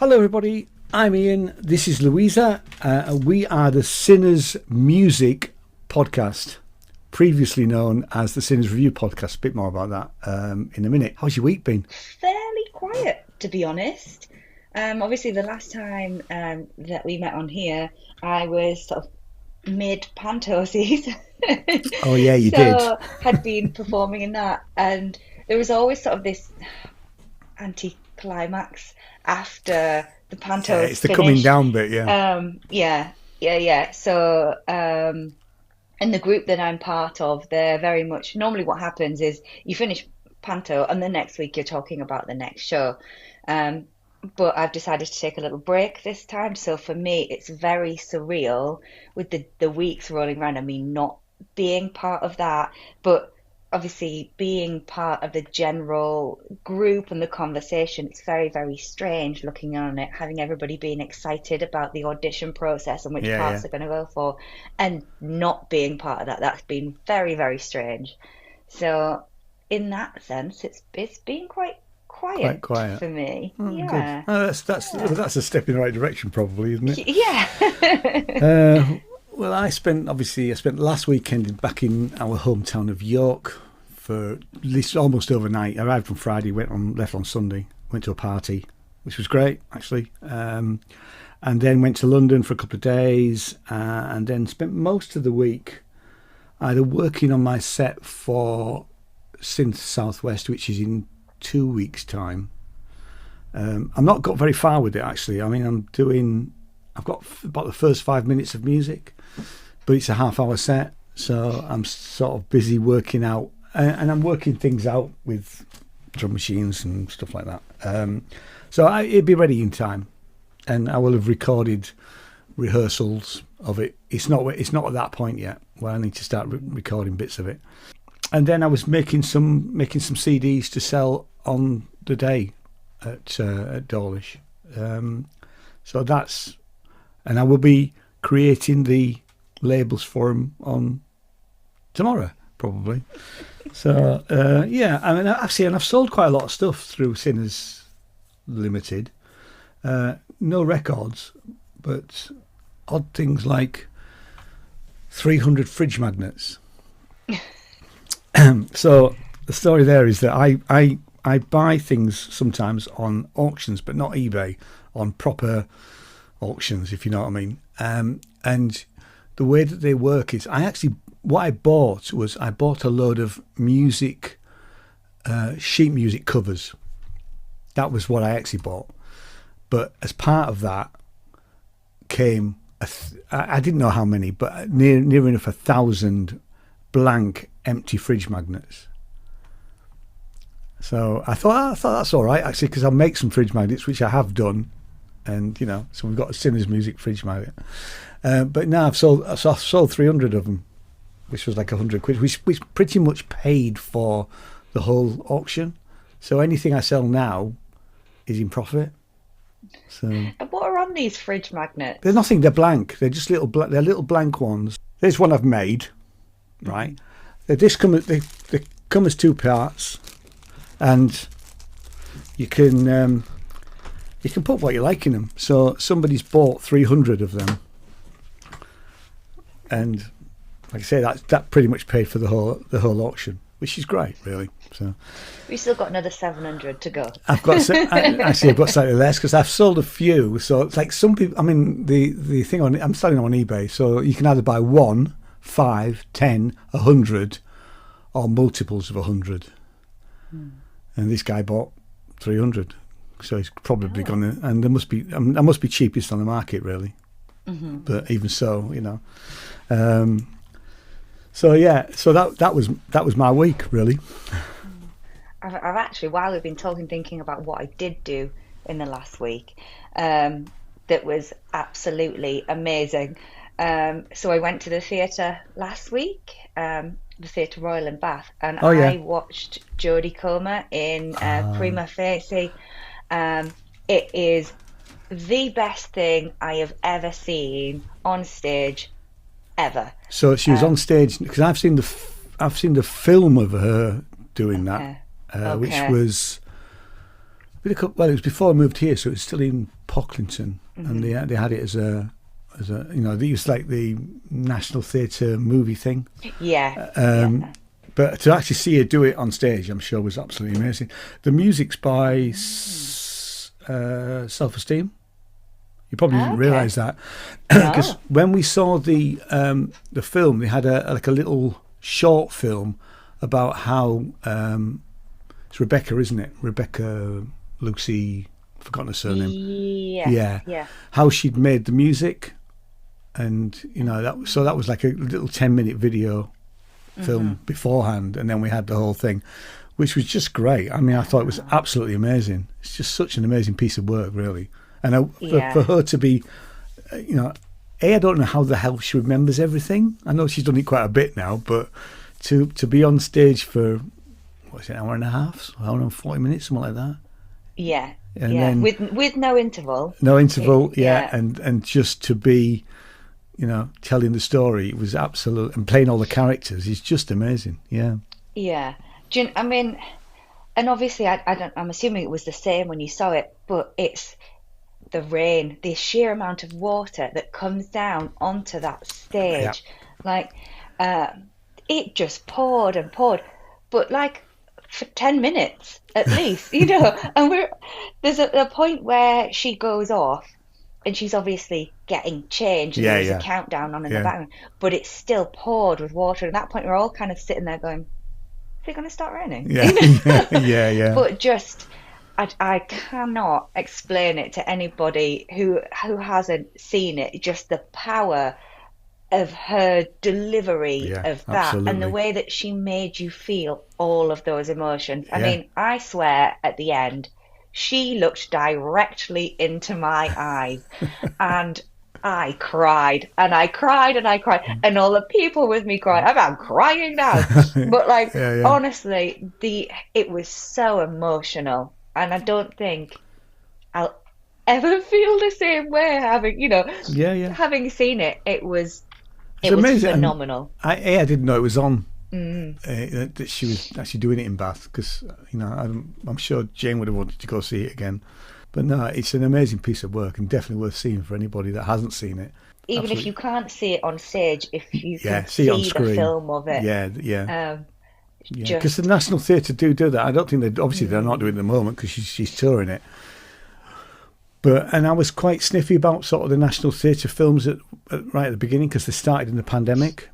Hello everybody, I'm Ian, this is Louisa, and we are the Sinners Music Podcast, previously known as the Sinners Review Podcast. A bit more about that in a minute. How's your week been? Fairly quiet, to be honest. Obviously the last time that we met on here, I was sort of mid-panto season. Oh yeah, you did. So had been performing in that, and there was always sort of this anti-climax after the panto. Yeah, it's the coming down bit, yeah. So in the group that I'm part of, they're very much, normally what happens is you finish panto and the next week you're talking about the next show. But I've decided to take a little break this time. So for me, it's very surreal with the weeks rolling around and me not being part of that. But obviously being part of the general group and the conversation, it's very, very strange looking on it, having everybody being excited about the audition process and which parts are going to go for, and not being part of that. That's been very, very strange. So in that sense, it's been quite quiet for me. Oh, yeah. Good. Oh, that's a step in the right direction, probably, isn't it? Yeah. Well, I spent last weekend back in our hometown of York for at least almost overnight. I arrived on Friday, left on Sunday, went to a party, which was great, actually. And then went to London for a couple of days, and then spent most of the week either working on my set for Synth Southwest, which is in 2 weeks' time. I've not got very far with it, actually. I mean, I've got about the first 5 minutes of music, but it's a half-hour set, so I'm sort of busy working out, and I'm working things out with drum machines and stuff like that. So it'll be ready in time, and I will have recorded rehearsals of it. It's not at that point yet where I need to start recording bits of it. And then I was making some CDs to sell on the day at Dawlish. So that's. And I will be creating the labels for them on tomorrow, probably. So, I mean, I've sold quite a lot of stuff through Sinners Limited. No records, but odd things like 300 fridge magnets. So the story there is that I buy things sometimes on auctions, but not eBay, on proper auctions, if you know what I mean. And the way that they work is what I bought a load of music, sheet music covers. That was what I actually bought. But as part of that came, I didn't know how many, but near enough 1,000 blank empty fridge magnets. So I thought that's all right, actually, because I'll make some fridge magnets, which I have done. And, so we've got a Sinners Music fridge magnet. But now I've sold 300 of them, which was like 100 quid, which pretty much paid for the whole auction. So anything I sell now is in profit. So. And what are on these fridge magnets? They're nothing. They're blank. They're just little blank ones. There's one I've made, right? They come as two parts, and you can put what you like in them. So somebody's bought 300 of them, and like I say, that pretty much paid for the whole auction, which is great, really. So we've still got another 700 to go. I've got slightly less because I've sold a few. So it's like some people. I mean, the thing I'm selling them on eBay, so you can either buy 1, 5, 10, 100, or multiples of 100. And this guy bought 300. So he's probably gonna, and I must be cheapest on the market, really. Mm-hmm. But even so, so that was my week, really. I've actually, while we've been talking, thinking about what I did do in the last week, that was absolutely amazing. So I went to the theatre last week, the Theatre Royal in Bath, and I watched Jodie Comer in Prima Facie. It is the best thing I have ever seen on stage, ever. So she was on stage, because I've seen the film of her doing that, which was It was before I moved here, so it was still in Pocklington, and they had it as a they used like the National Theatre movie thing. Yeah. But to actually see her do it on stage, I'm sure was absolutely amazing. The music's by Self-Esteem. You probably didn't realise that, because when we saw the film, they had a little short film about how it's Rebecca, isn't it? Rebecca Lucy, forgotten her surname. Yeah. How she'd made the music, and that was like a little 10-minute video film beforehand, and then we had the whole thing, which was just great. I mean, I thought it was absolutely amazing. It's just such an amazing piece of work, really. And for her to be, I don't know how the hell she remembers everything. I know she's done it quite a bit now, but to be on stage for, an hour and a half, hour and 40 minutes, something like that. Yeah, and then, with no interval. No interval, and just to be, telling the story, it was absolute, and playing all the characters is just amazing. Yeah. Yeah. I mean, and obviously, I'm assuming it was the same when you saw it, but it's the rain, the sheer amount of water that comes down onto that stage, it just poured and poured, but like for 10 minutes at least, and there's a point where she goes off and she's obviously getting changed, and there's a countdown on in the background, but it's still poured with water, and at that point we're all kind of sitting there going, is it going to start raining? Yeah. But just I cannot explain it to anybody who hasn't seen it, just the power of her delivery of that, absolutely. And the way that she made you feel all of those emotions. I mean, I swear at the end, she looked directly into my eyes and I cried and I cried and I cried, and all the people with me cried. I'm crying now. But honestly, it was so emotional. And I don't think I'll ever feel the same way having seen it. It was phenomenal. I didn't know it was on, that she was actually doing it in Bath, because I'm sure Jane would have wanted to go see it again. But no, it's an amazing piece of work and definitely worth seeing for anybody that hasn't seen it. Even if you can't see it on stage, if you can see on screen, the film of it. Because the National Theatre do that. I don't think they're not doing it at the moment because she's touring it. And I was quite sniffy about sort of the National Theatre films right at the beginning, because they started in the pandemic.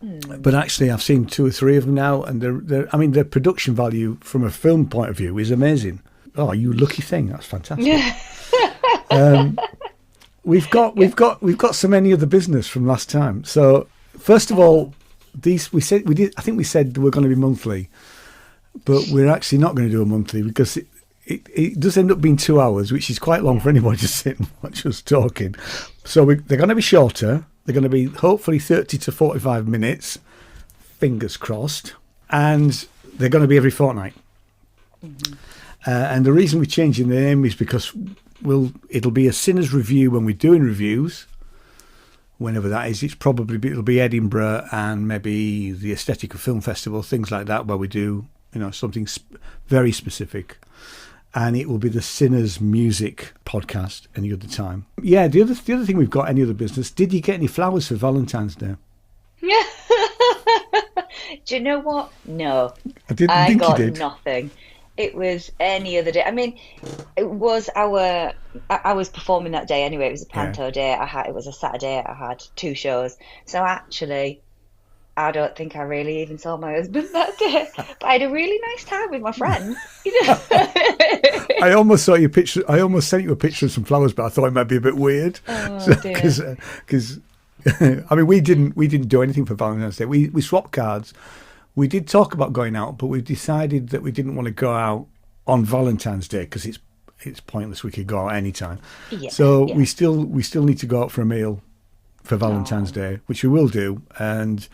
But actually, I've seen 2 or 3 of them now, and their production value from a film point of view is amazing. Oh, you lucky thing! That's fantastic. We've got so many other business from last time. So first of all, I think we said we're going to be monthly, but we're actually not going to do a monthly, because it does end up being 2 hours, which is quite long for anybody to sit and watch us talking. So they're going to be shorter. They're going to be hopefully 30 to 45 minutes, fingers crossed, and they're going to be every fortnight. And the reason we're changing the name is because it'll be a Sinners Review when we're doing reviews. Whenever that is, it'll be Edinburgh and maybe the Aesthetica Film Festival, things like that, where we do something very specific. And it will be the Sinners Music podcast any other time. Yeah, the other thing we've got, any other business. Did you get any flowers for Valentine's Day? Do you know what? No, I didn't think got you did. Nothing. It was any other day. I mean, it was I was performing that day anyway. It was a panto day. It was a Saturday. I had 2 shows. So actually, I don't think I really even saw my husband that day. But I had a really nice time with my friends. I almost saw your picture. I almost sent you a picture of some flowers, but I thought it might be a bit weird. Because I mean, we didn't do anything for Valentine's Day. We swapped cards. We did talk about going out, but we decided that we didn't want to go out on Valentine's Day because it's pointless. We could go out any time. We still need to go out for a meal for Valentine's Day, which we will do. And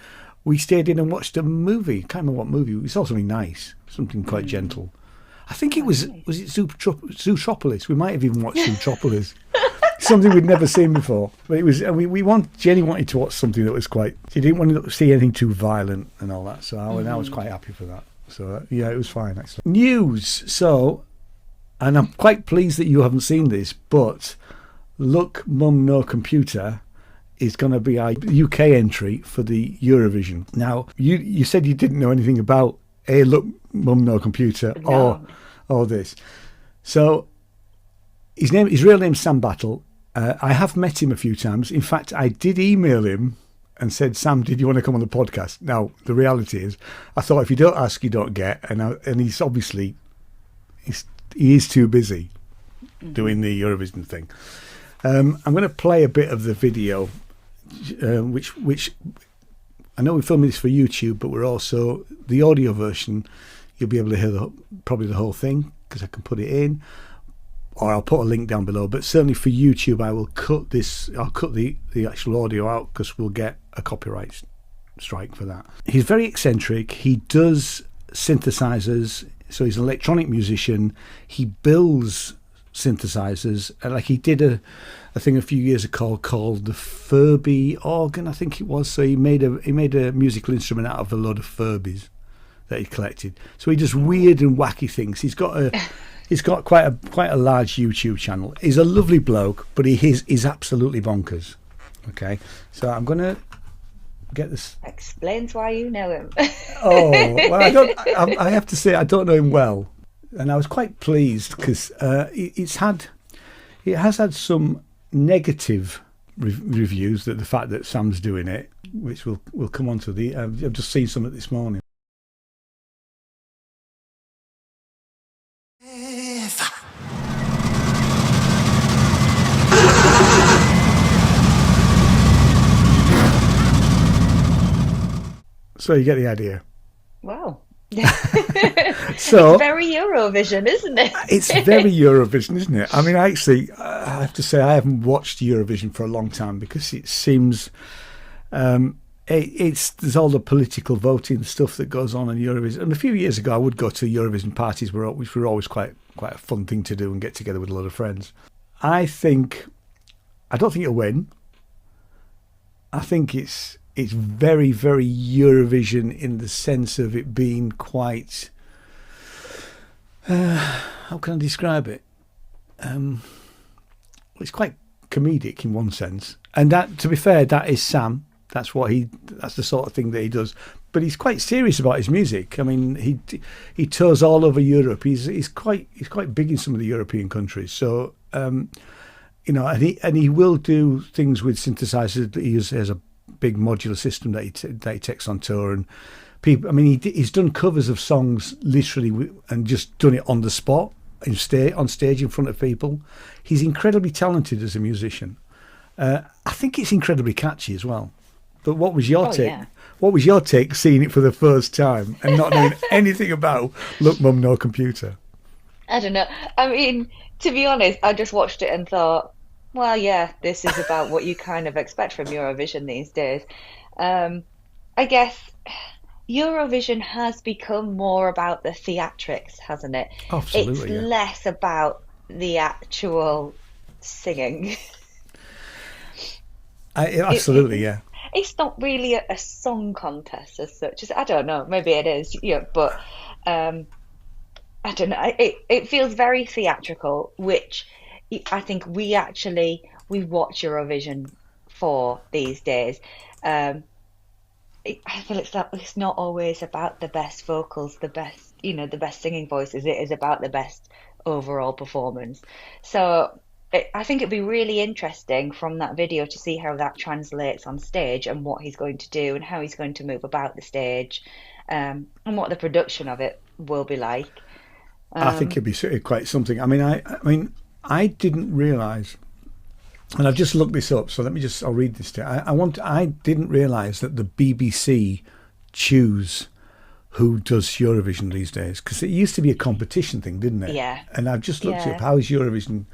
we stayed in and watched a movie. Can't remember what movie. We saw something nice, something quite gentle. I think it was it Zootropolis? We might have even watched Zootropolis. Something we'd never seen before. But it was. Jenny wanted to watch something that was quite. She didn't want to see anything too violent and all that. So I was quite happy for that. So it was fine actually. News. So and I'm quite pleased that you haven't seen this, but Look Mum No Computer is going to be our UK entry for the Eurovision. Now, you said you didn't know anything about Look Mum No Computer or this. So his real name's Sam Battle. I have met him a few times. In fact, I did email him and said, Sam, did you want to come on the podcast? Now, the reality is, I thought if you don't ask, you don't get. And he's obviously, he is too busy doing the Eurovision thing. I'm going to play a bit of the video, which I know we're filming this for YouTube, but we're also, the audio version, you'll be able to hear probably the whole thing, because I can put it in, or I'll put a link down below. But certainly for YouTube, I will cut this. I'll cut the actual audio out, because we'll get a copyright strike for that. He's very eccentric. He does synthesizers, so he's an electronic musician. He builds synthesizers, like he did a thing a few years ago called the Furby organ, I think it was. So he made a musical instrument out of a load of Furbies that he collected. So he does weird and wacky things. He's got quite a large YouTube channel. He's a lovely bloke, but he's absolutely bonkers. Okay, so I'm gonna get this. Explains why you know him. Oh, well, I have to say I don't know him well, and I was quite pleased because it has had some negative reviews, that the fact that Sam's doing it, which we'll come on to. I've just seen some of it this morning. So you get the idea. Wow. So it's very Eurovision, isn't it? It's very Eurovision, isn't it? I mean, I have to say I haven't watched Eurovision for a long time, because it seems there's all the political voting stuff that goes on in Eurovision. And a few years ago, I would go to Eurovision parties, which were always quite a fun thing to do and get together with a lot of friends. I don't think it'll win. I think it's very, very Eurovision in the sense of it being quite, how can I describe it? It's quite comedic in one sense. And that, to be fair, that is Sam. That's the sort of thing that he does. But he's quite serious about his music. I mean, he tours all over Europe. He's quite big in some of the European countries. So, and he will do things with synthesizers. He has a big modular system that he takes on tour, and people. I mean, he's done covers of songs literally and just done it on the spot and on stage in front of people. He's incredibly talented as a musician. I think it's incredibly catchy as well. But what was your take? Yeah. What was your take seeing it for the first time and not knowing anything about Look Mum No Computer? I don't know. I mean, to be honest, I just watched it and thought, well, yeah, this is about what you kind of expect from Eurovision these days. I guess Eurovision has become more about the theatrics, hasn't it? Absolutely. It's less about the actual singing. Absolutely, yeah. It's not really a song contest as such. I don't know. Maybe it is, but I don't know. It feels very theatrical, which I think we watch Eurovision for these days. I feel it's not always about the best vocals, the best singing voices. It is about the best overall performance. So I think it'd be really interesting from that video to see how that translates on stage and what he's going to do and how he's going to move about the stage, and what the production of it will be like. I think it'd be quite something. I mean, I didn't realise, and I've just looked this up. So I'll read this to you. I didn't realise that the BBC choose who does Eurovision these days, because it used to be a competition thing, didn't it? Yeah. And I've just looked up how is Eurovision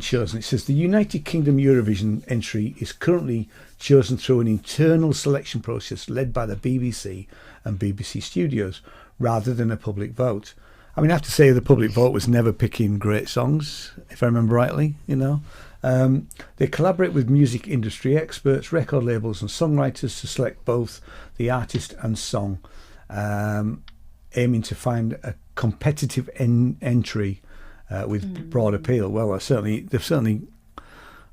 chosen. It says the United Kingdom Eurovision entry is currently chosen through an internal selection process led by the BBC and BBC Studios, rather than a public vote. I mean, I have to say the public vote was never picking great songs, if I remember rightly, They collaborate with music industry experts, record labels and songwriters to select both the artist and song, aiming to find a competitive entry with broad appeal. Well, they've certainly.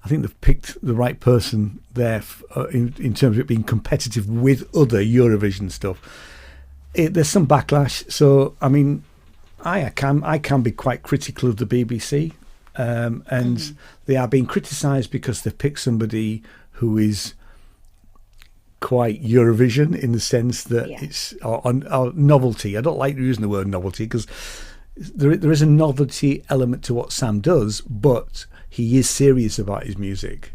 I think they've picked the right person there in terms of it being competitive with other Eurovision stuff. There's some backlash, so I mean, I can be quite critical of the BBC, and they are being criticised because they've picked somebody who is quite Eurovision in the sense that it's or novelty. I don't like using the word novelty because there is a novelty element to what Sam does, but he is serious about his music.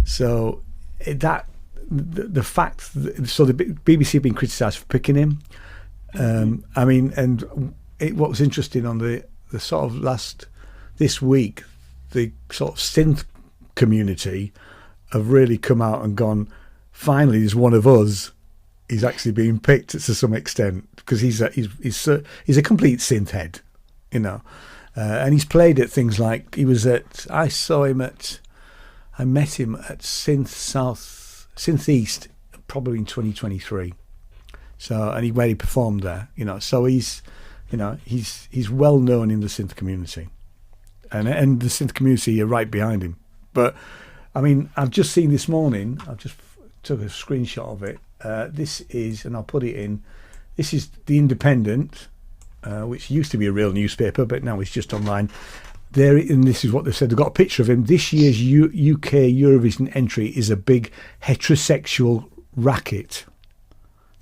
So the fact that, so the BBC have been criticised for picking him. I mean, and what was interesting on the sort of this week, the sort of synth community have really come out and gone, finally, there's one of us. He's actually being picked to some extent because he's a complete synth head, you know. And he's played at things like I met him at Synth East, probably in 2023. So, and where he performed there, you know. So he's well known in the synth community, and the synth community are right behind him. But I mean, I've just seen this morning. I've just took a screenshot of it. This is, and I'll put it in. This is The Independent. Which used to be a real newspaper, but now it's just online. And this is what they've said. They've got a picture of him. This year's UK Eurovision entry is a big heterosexual racket.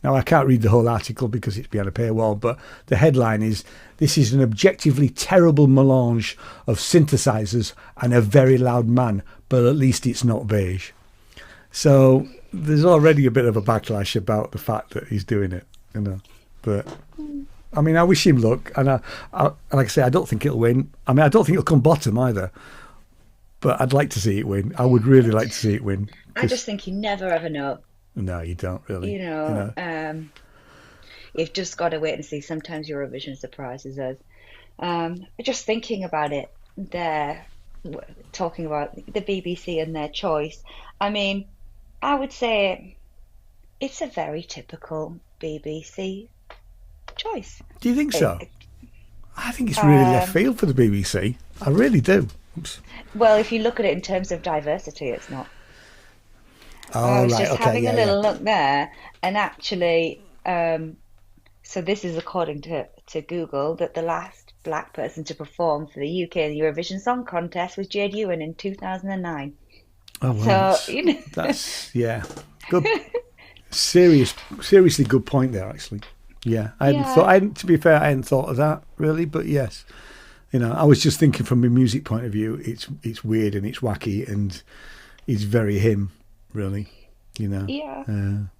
Now, I can't read the whole article because it's behind a paywall, but the headline is, "This is an objectively terrible melange of synthesizers and a very loud man, but at least it's not beige." So there's already a bit of a backlash about the fact that he's doing it, you know. But I mean, I wish him luck, and I like I say, I don't think it'll win. I mean, I don't think it'll come bottom either, but I'd like to see it win. I would really like to see it win. I just think you never ever know. No, you don't really. You know. You've just got to wait and see. Sometimes Eurovision surprises us. Just thinking about it, they're talking about the BBC and their choice. I mean, I would say it's a very typical BBC choice. Do you think so? I think it's really left field for the BBC. I really do. Oops. Well, if you look at it in terms of diversity, it's not. Oh, I was right, just okay, having a little look there, and actually, so this is according to Google, that the last black person to perform for the UK Eurovision Song Contest was Jade Ewan in 2009. Oh, wow. So, you know. That's, good. Seriously good point there, actually. Yeah, to be fair, I hadn't thought of that really, but yes, you know, I was just thinking from a music point of view, it's weird and it's wacky and it's very him, really, you know. Yeah.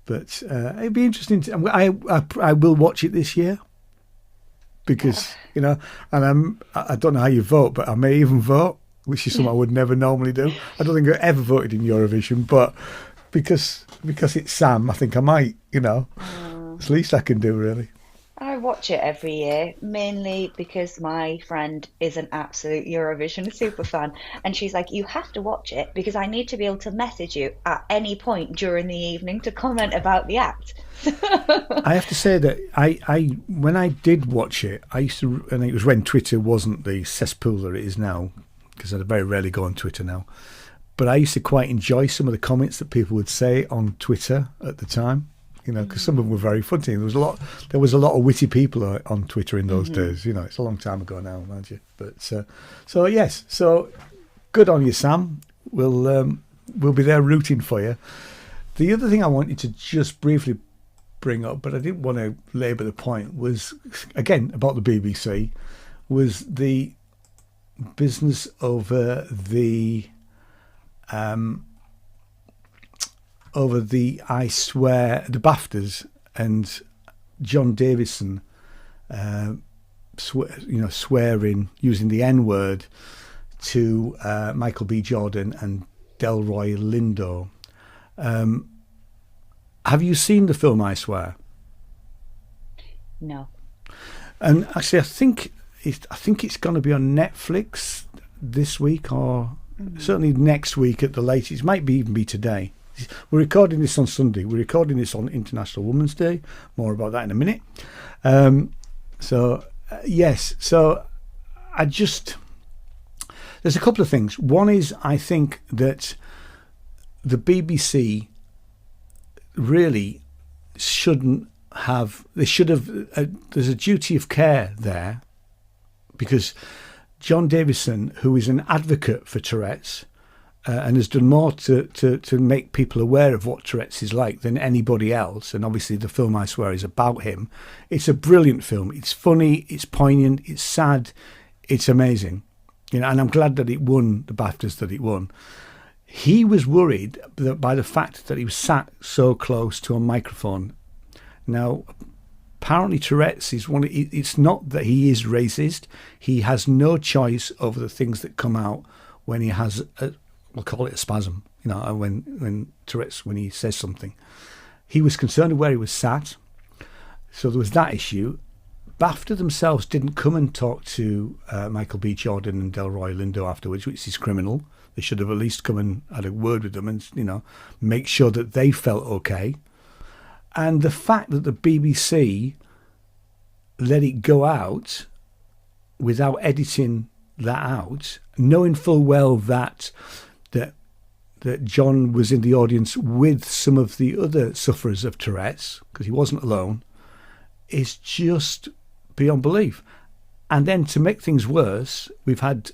But it'd be interesting. I will watch it this year because you know, and I don't know how you vote, but I may even vote, which is something I would never normally do. I don't think I've ever voted in Eurovision, but because it's Sam, I think I might, you know. It's the least I can do, really. I watch it every year, mainly because my friend is an absolute Eurovision super fan, and she's like, "You have to watch it because I need to be able to message you at any point during the evening to comment about the act." I have to say that I when I did watch it, I used to, and it was when Twitter wasn't the cesspool that it is now, because I very rarely go on Twitter now. But I used to quite enjoy some of the comments that people would say on Twitter at the time. You know, because some of them were very funny. There was a lot of witty people on Twitter in those days. You know, it's a long time ago now, mind you. But so yes, so good on you, Sam. We'll be there rooting for you. The other thing I wanted to just briefly bring up, but I didn't want to labour the point, was again about the BBC, was the business over the I Swear, the BAFTAs, and John Davidson, swearing, using the N-word to Michael B. Jordan and Delroy Lindo. Have you seen the film I Swear? No. And actually, I think it's going to be on Netflix this week, or certainly next week at the latest. It might even be today. We're recording this on Sunday. We're recording this on International Women's Day. More about that in a minute. Yes. So there's a couple of things. One is, I think that the BBC really shouldn't have. They should have. There's a duty of care there, because John Davidson, who is an advocate for Tourette's, and has done more to make people aware of what Tourette's is like than anybody else. And obviously the film, I Swear, is about him. It's a brilliant film. It's funny, it's poignant, it's sad, it's amazing. And I'm glad that it won the BAFTAs that it won. He was worried that by the fact that he was sat so close to a microphone. Now, apparently Tourette's is it's not that he is racist. He has no choice over the things that come out when he has we'll call it a spasm, when Tourette's, when he says something. He was concerned with where he was sat. So there was that issue. BAFTA themselves didn't come and talk to Michael B. Jordan and Delroy Lindo afterwards, which is criminal. They should have at least come and had a word with them and, make sure that they felt okay. And the fact that the BBC let it go out without editing that out, knowing full well that John was in the audience with some of the other sufferers of Tourette's, because he wasn't alone, is just beyond belief. And then to make things worse, we've had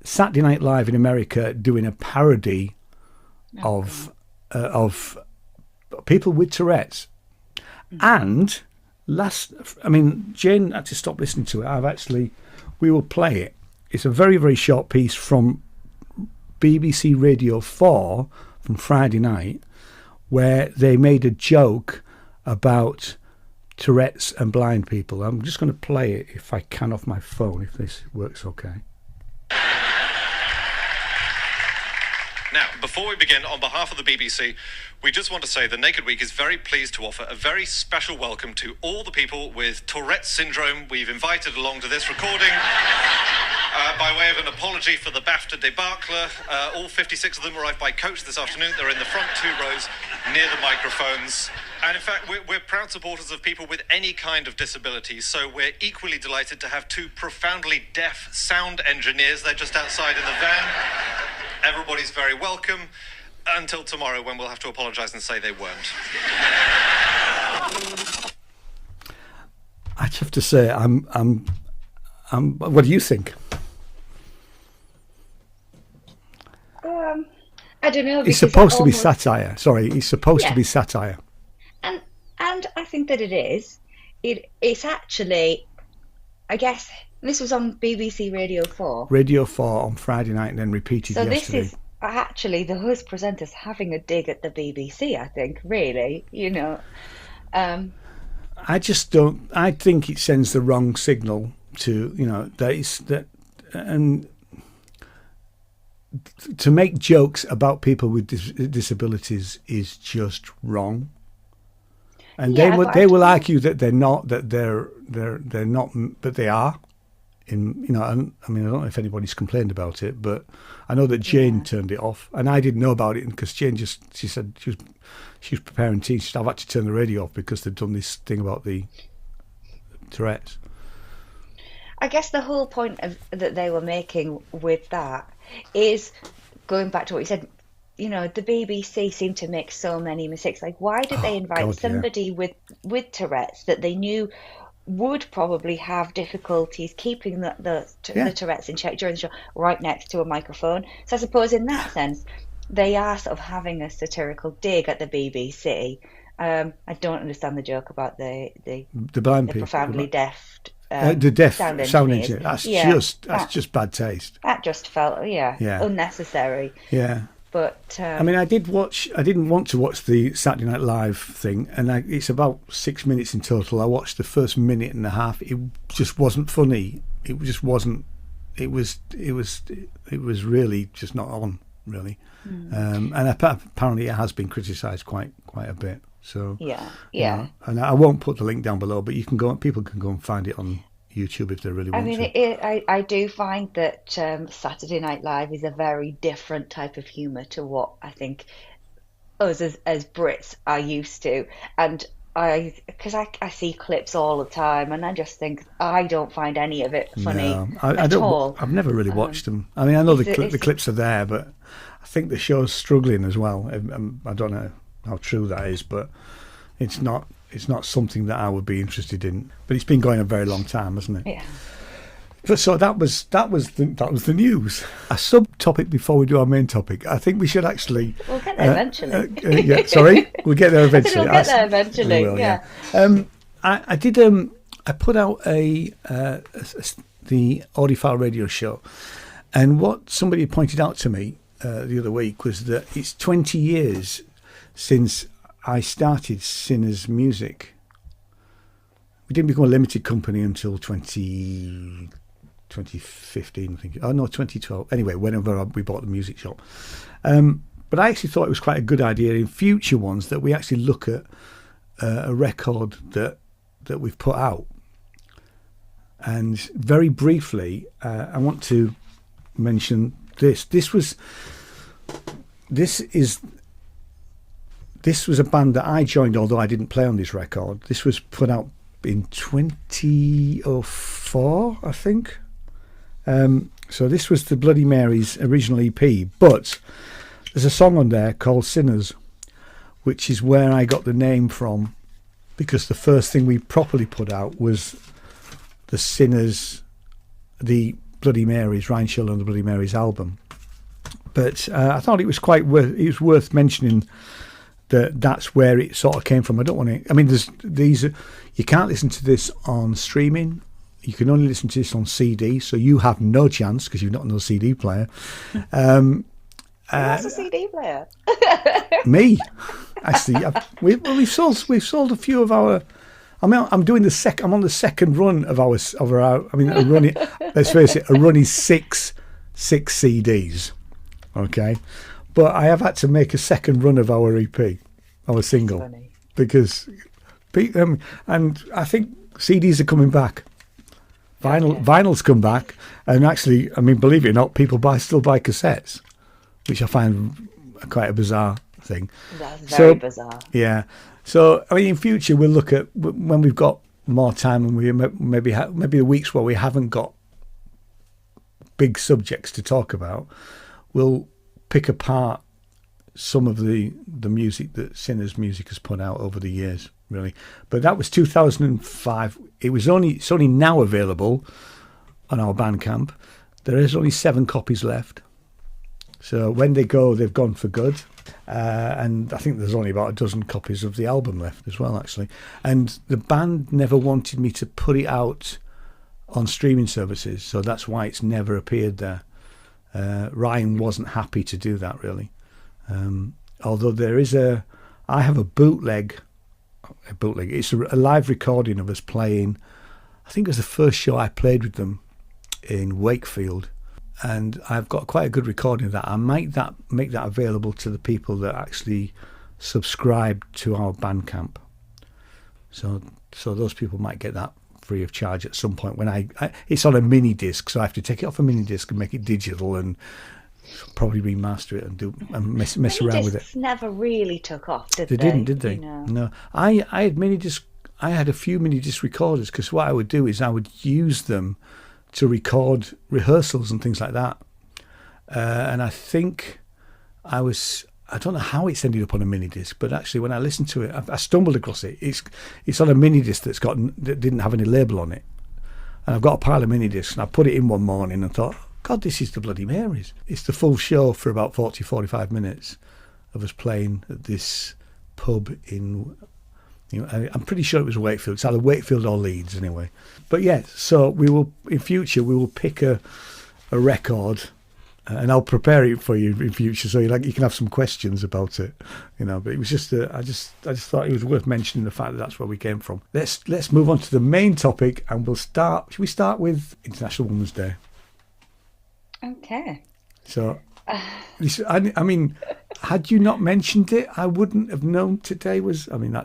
Saturday Night Live in America doing a parody of people with Tourette's. And Jane had to stop listening to it. We will play it. It's a very, very short piece from BBC Radio 4 from Friday night, where they made a joke about Tourette's and blind people. I'm just going to play it if I can off my phone, if this works okay. Now, before we begin, on behalf of the BBC, we just want to say that Naked Week is very pleased to offer a very special welcome to all the people with Tourette's syndrome we've invited along to this recording. By way of an apology for the BAFTA debacle, all 56 of them arrived by coach this afternoon. They're in the front 2 rows near the microphones. And in fact, we're proud supporters of people with any kind of disability, so we're equally delighted to have 2 profoundly deaf sound engineers. They're just outside in the van. Everybody's very welcome, until tomorrow, when we'll have to apologise and say they weren't. I'd have to say, what do you think? I don't know. It's supposed to be satire. Sorry, it's supposed to be satire. And I think that it is. It's actually, I guess, this was on BBC Radio 4. Radio 4 on Friday night and then repeated yesterday. So this is actually the host presenters having a dig at the BBC, I think, really, I just don't. I think it sends the wrong signal to and to make jokes about people with disabilities is just wrong. And they will argue that they're not, but they are. I don't know if anybody's complained about it, but I know that Jane turned it off, and I didn't know about it because Jane she said she was preparing tea. She said, I've had to turn the radio off because they've done this thing about the Tourette's. I guess the whole point that they were making with that is going back to what you said. The BBC seemed to make so many mistakes. Like, why did they invite somebody with Tourette's that they knew would probably have difficulties keeping the Tourette's in check during the show right next to a microphone? So I suppose in that sense, they are sort of having a satirical dig at the BBC. I don't understand the joke about the blind people, profoundly deaf. The deaf sound engineer. That's just bad taste. That just felt unnecessary. Yeah. But I didn't want to watch the Saturday Night Live thing, and it's about 6 minutes in total. I watched the first minute and a half. It just wasn't funny. It just wasn't. It was really just not on, really. And apparently it has been criticised quite a bit. So and I won't put the link down below, but people can go and find it on YouTube if they really want to. I do find that Saturday Night Live is a very different type of humour to what I think us as Brits are used to. And because I see clips all the time, and I just think I don't find any of it funny I at don't. all. I've never really watched them. I mean, I know the it's clips are there, but I think the show's struggling as well. I don't know how true that is, but it's not something that I would be interested in. But it's been going a very long time, hasn't it? Yeah. But so that was the news. A subtopic before we do our main topic. I think we should actually. We'll get there eventually. Yeah, sorry, we'll get there eventually. We'll get there eventually. We will, yeah. I did. I put out the Audiophile Radio Show, and what somebody pointed out to me the other week was that it's 20 years since I started Sinners Music. We didn't become a limited company until 2015, I think. Oh, no, 2012. Anyway, whenever we bought the music shop. But I actually thought it was quite a good idea in future ones that we actually look at a record that we've put out. And very briefly, I want to mention this. This was a band that I joined, although I didn't play on this record. This was put out in 2004, I think. So this was the Bloody Mary's original EP, but there's a song on there called Sinners, which is where I got the name from, because the first thing we properly put out was the Sinners, the Bloody Mary's, Ryan Schill and the Bloody Mary's album. But I thought it was worth mentioning that's where it sort of came from. I don't want to. I mean, you can't listen to this on streaming. You can only listen to this on CD, so you have no chance because you've not on a CD player. Who has a CD player? Me, actually. We've sold a few of our. I mean, I'm on the second run of our. I mean, let's face it, a run is six CDs. Okay. But I have had to make a second run of our EP, our single, because, and I think CDs are coming back. Vinyl's come back, and actually, I mean, believe it or not, people still buy cassettes, which I find quite a bizarre thing. That's very bizarre. Yeah. So, I mean, in future, we'll look at when we've got more time, and we maybe the weeks where we haven't got big subjects to talk about, we'll pick apart some of the music that Sinners Music has put out over the years, really. But that was 2005. It's only now available on our Bandcamp. There is only 7 copies left. So when they go, they've gone for good. And I think there's only about a dozen copies of the album left as well, actually. And the band never wanted me to put it out on streaming services, so that's why it's never appeared there. Ryan wasn't happy to do that, really. Although I have a bootleg. It's a live recording of us playing. I think it was the first show I played with them in Wakefield, and I've got quite a good recording of that. I might make that available to the people that actually subscribe to our Bandcamp. So those people might get that free of charge at some point when it's on a mini disc, so I have to take it off a mini disc and make it digital and probably remaster it and mess around with it. Never really took off, did they? They didn't, did they? You know. No. I had mini disc. I had a few mini disc recorders, because what I would do is I would use them to record rehearsals and things like that. And I think I don't know how it's ended up on a mini disc, but actually when I listened to it, I stumbled across it. It's on a mini disc that didn't have any label on it, and I've got a pile of mini discs, and I put it in one morning and thought, God, this is the Bloody Marys. It's the full show for about 45 minutes of us playing at this pub in. I'm pretty sure it was Wakefield. It's either Wakefield or Leeds, anyway. But yeah, so in future we will pick a record. And I'll prepare it for you in future, so you can have some questions about it, But it was just, I just thought it was worth mentioning the fact that that's where we came from. Let's move on to the main topic, and we'll start. Should we start with International Women's Day? Okay. So, I mean, had you not mentioned it, I wouldn't have known today was. I mean,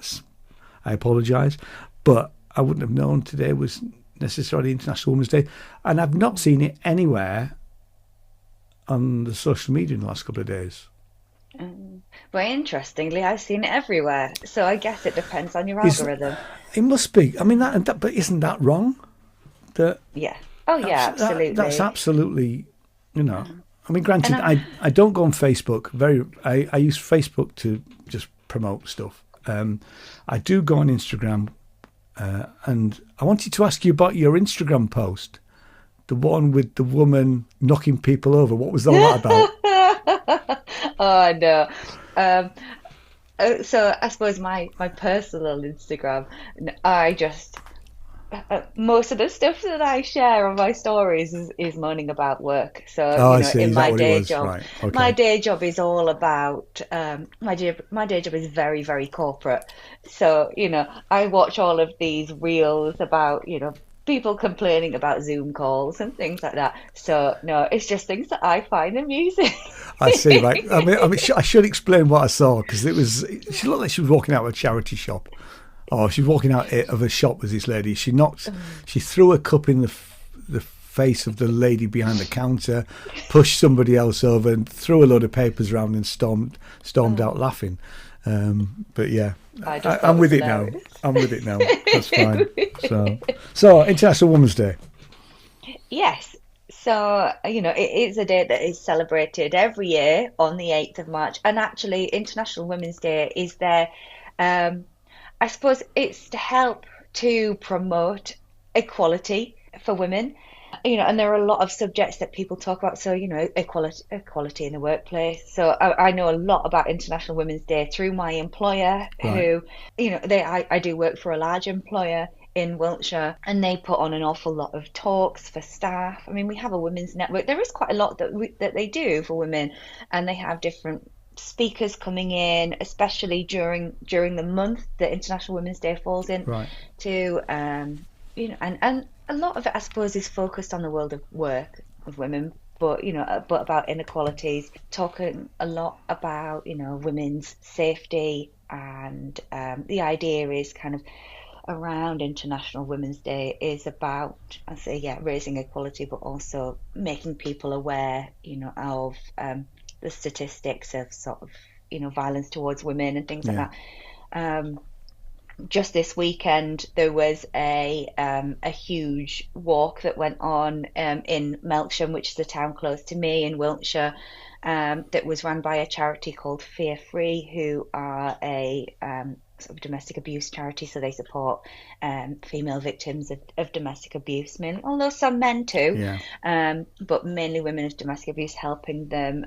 I apologise, but I wouldn't have known today was necessarily International Women's Day, and I've not seen it anywhere on the social media in the last couple of days. But interestingly, I've seen it everywhere. So I guess it depends on your algorithm. It must be. I mean, but isn't that wrong? That Yeah. Oh, yeah, absolutely. That's absolutely, I mean, granted, I don't go on Facebook. I use Facebook to just promote stuff. I do go on Instagram, and I wanted to ask you about your Instagram post, the one with the woman knocking people over. What was all that about? Oh, no. So I suppose my personal Instagram, I just most of the stuff that I share on my stories is moaning about work. So I see. in Is that my what day it was? job, Right. Okay. my day job is all about my day job is very, very corporate. So I watch all of these reels about people complaining about Zoom calls and things like that. So no, it's just things that I find amusing. I see. Right. I mean, I should explain what I saw, because she looked like she was walking out of a charity shop. Oh, she was walking out of a shop with this lady. She threw a cup in the face of the lady behind the counter, pushed somebody else over, and threw a load of papers around and stormed out laughing. But yeah, I'm with it now. I'm with it now. That's fine. So International Women's Day. Yes. So, it is a day that is celebrated every year on the 8th of March. And actually, International Women's Day is there. I suppose it's to help to promote equality for women, and there are a lot of subjects that people talk about. So, equality in the workplace. So I know a lot about International Women's Day through my employer, who, I do work for a large employer in Wiltshire, and they put on an awful lot of talks for staff. I mean, we have a women's network. There is quite a lot that they do for women, and they have different speakers coming in, especially during the month that International Women's Day falls in. Right. To and a lot of it, I suppose, is focused on the world of work of women, but about inequalities, talking a lot about women's safety, and the idea is kind of around International Women's Day is about, I say, raising equality, but also making people aware, of the statistics of sort of, violence towards women and things like that. Just this weekend, there was a huge walk that went on in Melksham, which is a town close to me in Wiltshire, that was run by a charity called Fear Free, who are a sort of domestic abuse charity. So they support female victims of domestic abuse, although some men too, but mainly women of domestic abuse, helping them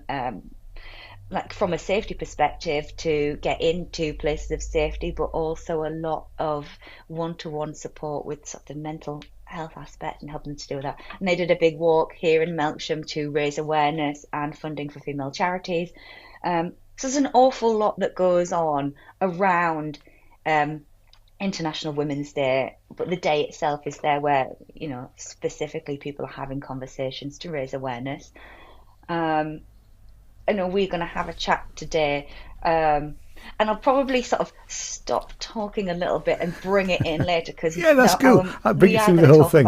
like from a safety perspective to get into places of safety, but also a lot of one-to-one support with sort of the mental health aspect and helping them to do that. And they did a big walk here in Melksham to raise awareness and funding for female charities. So there's an awful lot that goes on around International Women's Day, but the day itself is there where, specifically people are having conversations to raise awareness. I know we're going to have a chat today, and I'll probably sort of stop talking a little bit and bring it in later, because that's cool. I'll bring you through the whole thing.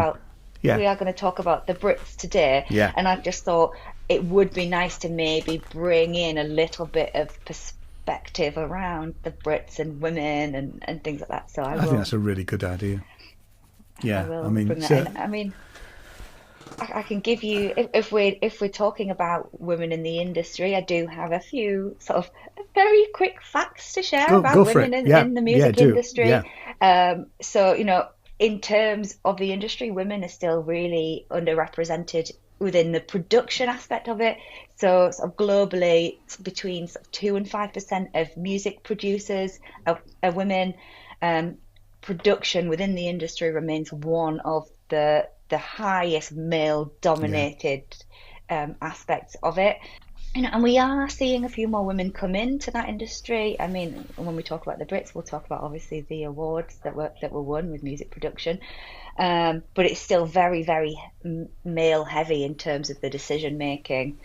We are going to talk about the Brits today, and I just thought it would be nice to maybe bring in a little bit of perspective around the Brits and women and things like that. So I think that's a really good idea. Yeah, I mean, bring that in. I mean, I can give you, if we're talking about women in the industry, I do have a few sort of very quick facts to share about women in the music industry. So, in terms of the industry, women are still really underrepresented within the production aspect of it. So sort of globally, between sort of 2 and 5% of music producers are women. Production within the industry remains one of the highest male-dominated aspects of it. And we are seeing a few more women come into that industry. I mean, when we talk about the Brits, we'll talk about obviously the awards that were won with music production. But it's still very, very male-heavy in terms of the decision-making.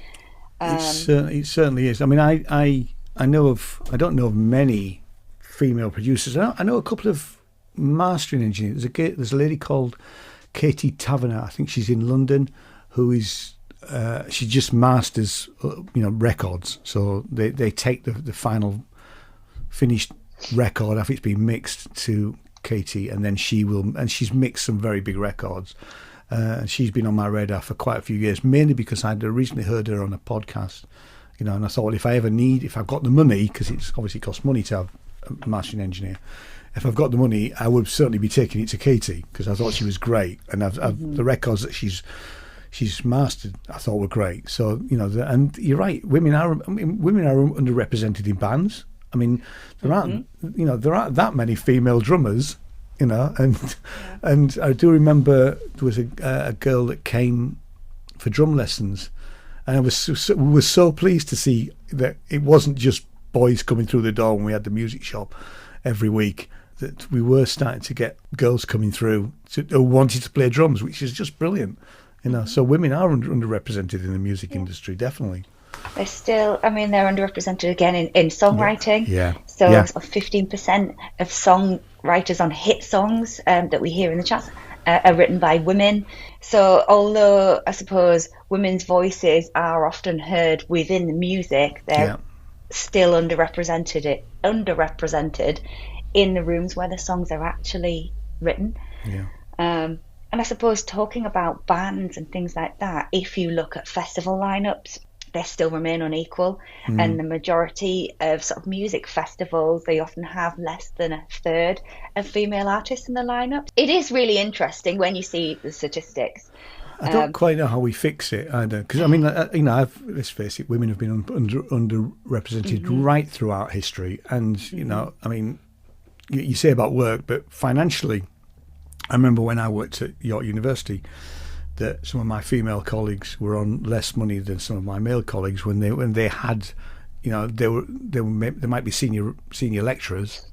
It certainly is. I mean, I don't know of many female producers. I know a couple of mastering engineers. There's a lady called Katie Taverner, I think she's in London, who is she just masters, records. So they take the final finished record after it's been mixed to Katie, and then she's mixed some very big records. She's been on my radar for quite a few years, mainly because I'd originally heard her on a podcast, and I thought, well, if I've got the money, because it's obviously costs money to have a mastering engineer. If I've got the money, I would certainly be taking it to Katie, because I thought she was great, and the records that she's mastered, I thought were great. So and you're right, women are underrepresented in bands. I mean, there aren't that many female drummers, and I do remember there was a girl that came for drum lessons, and I was so pleased to see that it wasn't just boys coming through the door when we had the music shop every week, that we were starting to get girls coming through who wanted to play drums, which is just brilliant. So women are underrepresented in the music industry, definitely. They're still, they're underrepresented again in songwriting. Yeah. So 15% of songwriters on hit songs that we hear in the charts are written by women. So although I suppose women's voices are often heard within the music, they're still underrepresented in the rooms where the songs are actually written. Yeah. And I suppose talking about bands and things like that, if you look at festival lineups, they still remain unequal. And the majority of sort of music festivals, they often have less than a third of female artists in the lineup. It is really interesting when you see the statistics. I don't quite know how we fix it either, because let's face it, women have been underrepresented right throughout history, and you say about work, but financially, I remember when I worked at York University, that some of my female colleagues were on less money than some of my male colleagues when they had, they might be senior lecturers,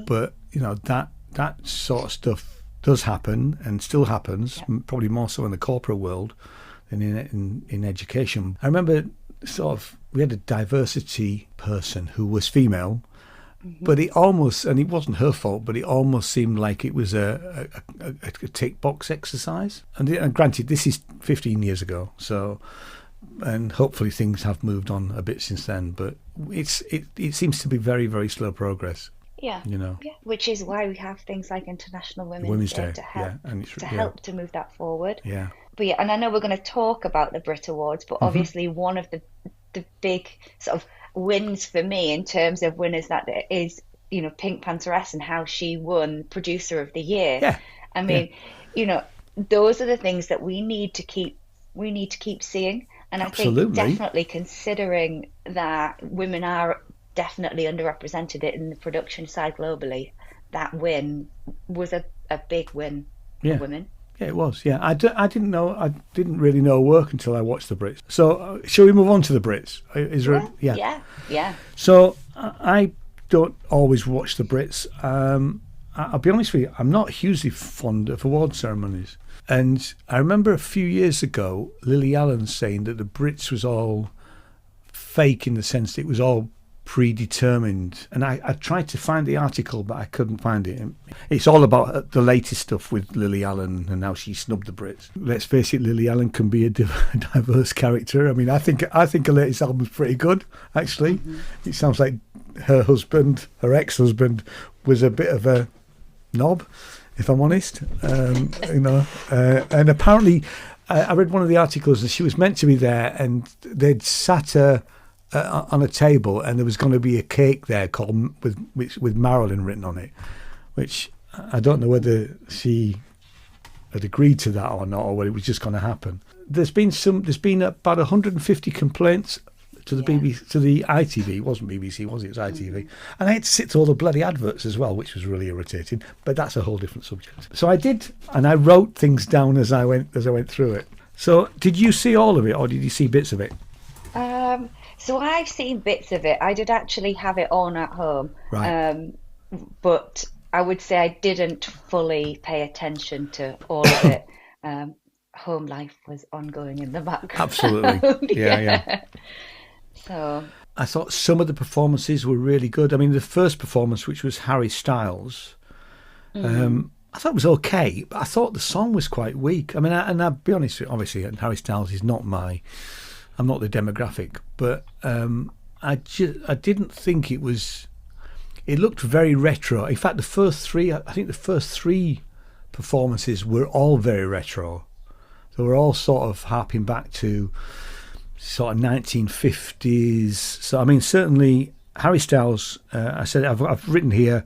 but that sort of stuff does happen and still happens, probably more so in the corporate world than in education. I remember we had a diversity person who was female, but it almost, and it wasn't her fault, but it almost seemed like it was a tick box exercise. And granted, this is 15 years ago, so, and hopefully things have moved on a bit since then, but it seems to be very, very slow progress. Yeah, which is why we have things like International Women's Day to help to move that forward. Yeah, but and I know we're going to talk about the Brit Awards, but obviously one of the big sort of wins for me in terms of winners that is Pink Pantheress and how she won Producer of the Year. Yeah, I mean, those are the things that we need to keep seeing, and Absolutely. I think definitely considering that women are definitely underrepresented in the production side globally, that win was a big win for women. Yeah, it was. Yeah, I didn't really know work until I watched the Brits. So shall we move on to the Brits? Is there? Yeah. So I don't always watch the Brits. I'll be honest with you, I'm not hugely fond of award ceremonies. And I remember a few years ago, Lily Allen saying that the Brits was all fake in the sense that it was all predetermined, and I tried to find the article, but I couldn't find it. It's all about the latest stuff with Lily Allen and how she snubbed the Brits. Let's face it, Lily Allen can be a diverse character. I mean, I think her latest album's pretty good, actually. It sounds like her ex-husband, was a bit of a knob, if I'm honest. And apparently, I read one of the articles that she was meant to be there, and they'd sat her on a table, and there was going to be a cake there with Marilyn written on it, which I don't know whether she had agreed to that or not, or whether it was just going to happen. There's been about 150 complaints to the BBC, to the ITV. It wasn't BBC, was it? It was ITV. And I had to sit through all the bloody adverts as well, which was really irritating. But that's a whole different subject. So I did, and I wrote things down as I went through it. So did you see all of it, or did you see bits of it? So I've seen bits of it. I did actually have it on at home, right. But I would say I didn't fully pay attention to all of it. Home life was ongoing in the background. Absolutely, yeah. So I thought some of the performances were really good. I mean, the first performance, which was Harry Styles, I thought it was okay, but I thought the song was quite weak. I mean, and I'll be honest, obviously, Harry Styles is not I'm not the demographic, but I didn't think it was. It looked very retro. In fact, the first three performances were all very retro. They were all sort of harping back to sort of 1950s. So, I mean, certainly Harry Styles. I said I've written here.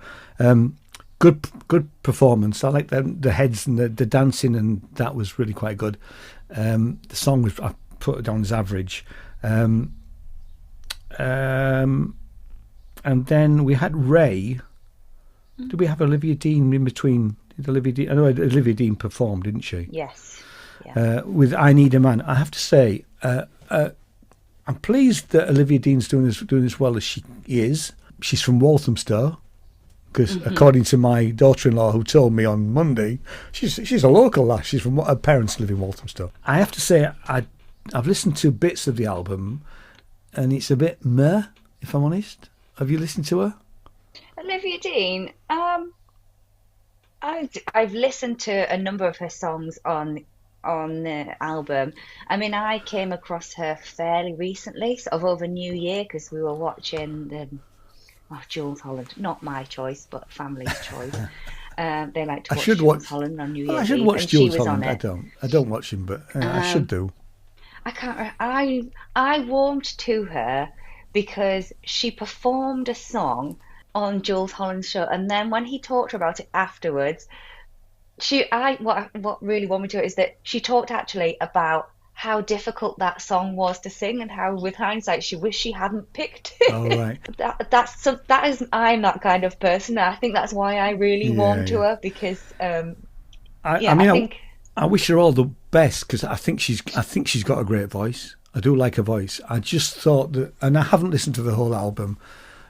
Good performance. I like the heads and the dancing, and that was really quite good. The song was, I put it down as average. And then we had Ray. Did we have Olivia Dean in between? I know Olivia Dean performed, didn't she? Yes. Yeah. With I Need a Man. I have to say, I'm pleased that Olivia Dean's doing as well as she is. She's from Walthamstow, because according to my daughter-in-law, who told me on Monday, she's a local lass. She's from, her parents live in Walthamstow. I have to say, I've listened to bits of the album, and it's a bit meh, if I'm honest. Have you listened to her? Olivia Dean. I've listened to a number of her songs on the album. I mean, I came across her fairly recently, sort of over New Year, because we were watching Jules Holland. Not my choice, but family's choice. They like to watch Jules Holland on New Year's Eve. I should watch Jules Holland. I don't watch him, but I should do. I can't. I warmed to her because she performed a song on Jules Holland's show, and then when he talked about it afterwards, what really warmed me to it is that she talked actually about how difficult that song was to sing, and how, with hindsight, she wished she hadn't picked it. Oh, right. I'm that kind of person. I think that's why I really warmed to her, because I wish her all the best, because I think she's got a great voice. I do like her voice. I just thought that, and I haven't listened to the whole album.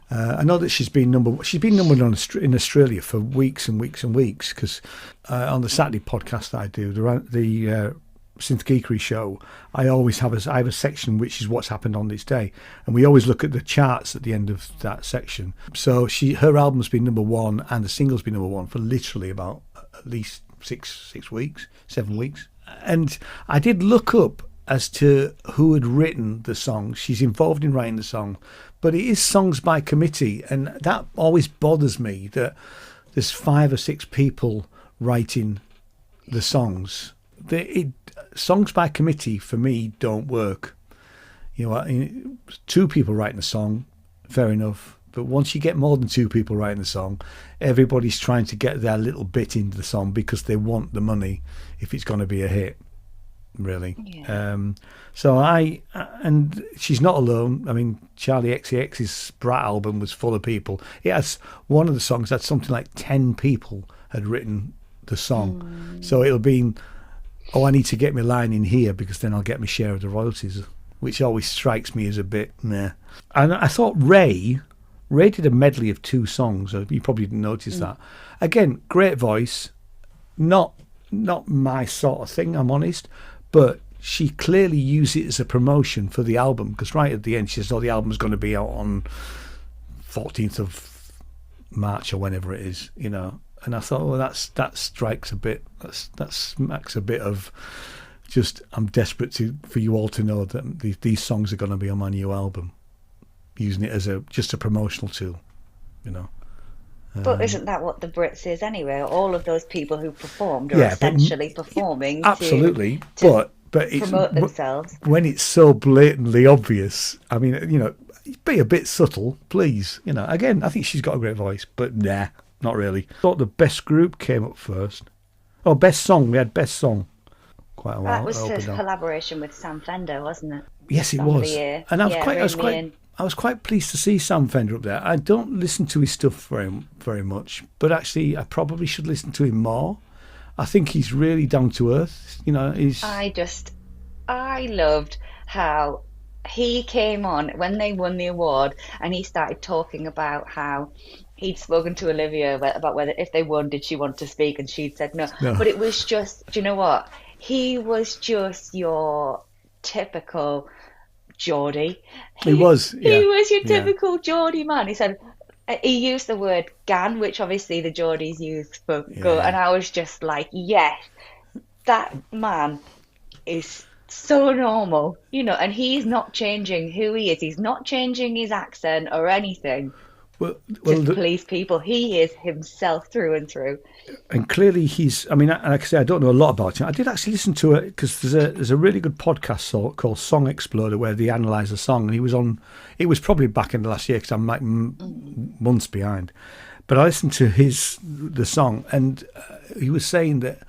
I know that she's been number one in Australia for weeks and weeks and weeks, because on the Saturday podcast that I do, the Synth Geekery show, I always have a section which is what's happened on this day, and we always look at the charts at the end of that section. So her album's been number one, and the single's been number one for literally about at least 7 weeks. And I did look up as to who had written the song. She's involved in writing the song, but it is songs by committee, and that always bothers me, that there's 5 or 6 people writing the songs. Songs by committee for me don't work. 2 people writing a song, fair enough, but once you get more than 2 people writing the song, everybody's trying to get their little bit into the song because they want the money if it's going to be a hit, really. Yeah. And she's not alone. I mean, Charlie XCX's Brat album was full of people. It has, one of the songs had something like 10 people had written the song. So it'll be, I need to get my line in here because then I'll get my share of the royalties, which always strikes me as a bit meh. And I thought Ray did a medley of 2 songs. You probably didn't notice that. Again, great voice, not my sort of thing, I'm honest, but she clearly used it as a promotion for the album, because right at the end she says, the album's going to be out on 14th of March or whenever it is, And I thought, that strikes a bit, that smacks a bit of just, I'm desperate for you all to know that these songs are going to be on my new album, using it as just a promotional tool, But isn't that what the Brits is anyway? All of those people who performed are essentially performing absolutely, to but it's, promote themselves. When it's so blatantly obvious, I mean, be a bit subtle, please. Again, I think she's got a great voice, but nah, not really. I thought the best group came up first. Oh, best song. We had best song. Quite a while. That was a collaboration with Sam Fender, wasn't it? Yes, it was. And I was quite pleased to see Sam Fender up there. I don't listen to his stuff very much, but actually I probably should listen to him more. I think he's really down to earth. I loved how he came on when they won the award, and he started talking about how he'd spoken to Olivia about whether, if they won, did she want to speak, and she'd said no. But it was just, do you know what? He was just your typical Geordie. He was your typical Geordie man. He said, he used the word gan, which obviously the Geordies use for go, Yeah. and I was just like, yes, that man is so normal, and he's not changing who he is. He's not changing his accent or anything Well, to please people. He is himself through and through. and clearly he's. I mean, like I say, I don't know a lot about him. I did actually listen to it because there's a really good podcast called Song Exploder where they analyse a song, and he was on. It was probably back in the last year because I'm like months behind. But I listened to the song, and he was saying that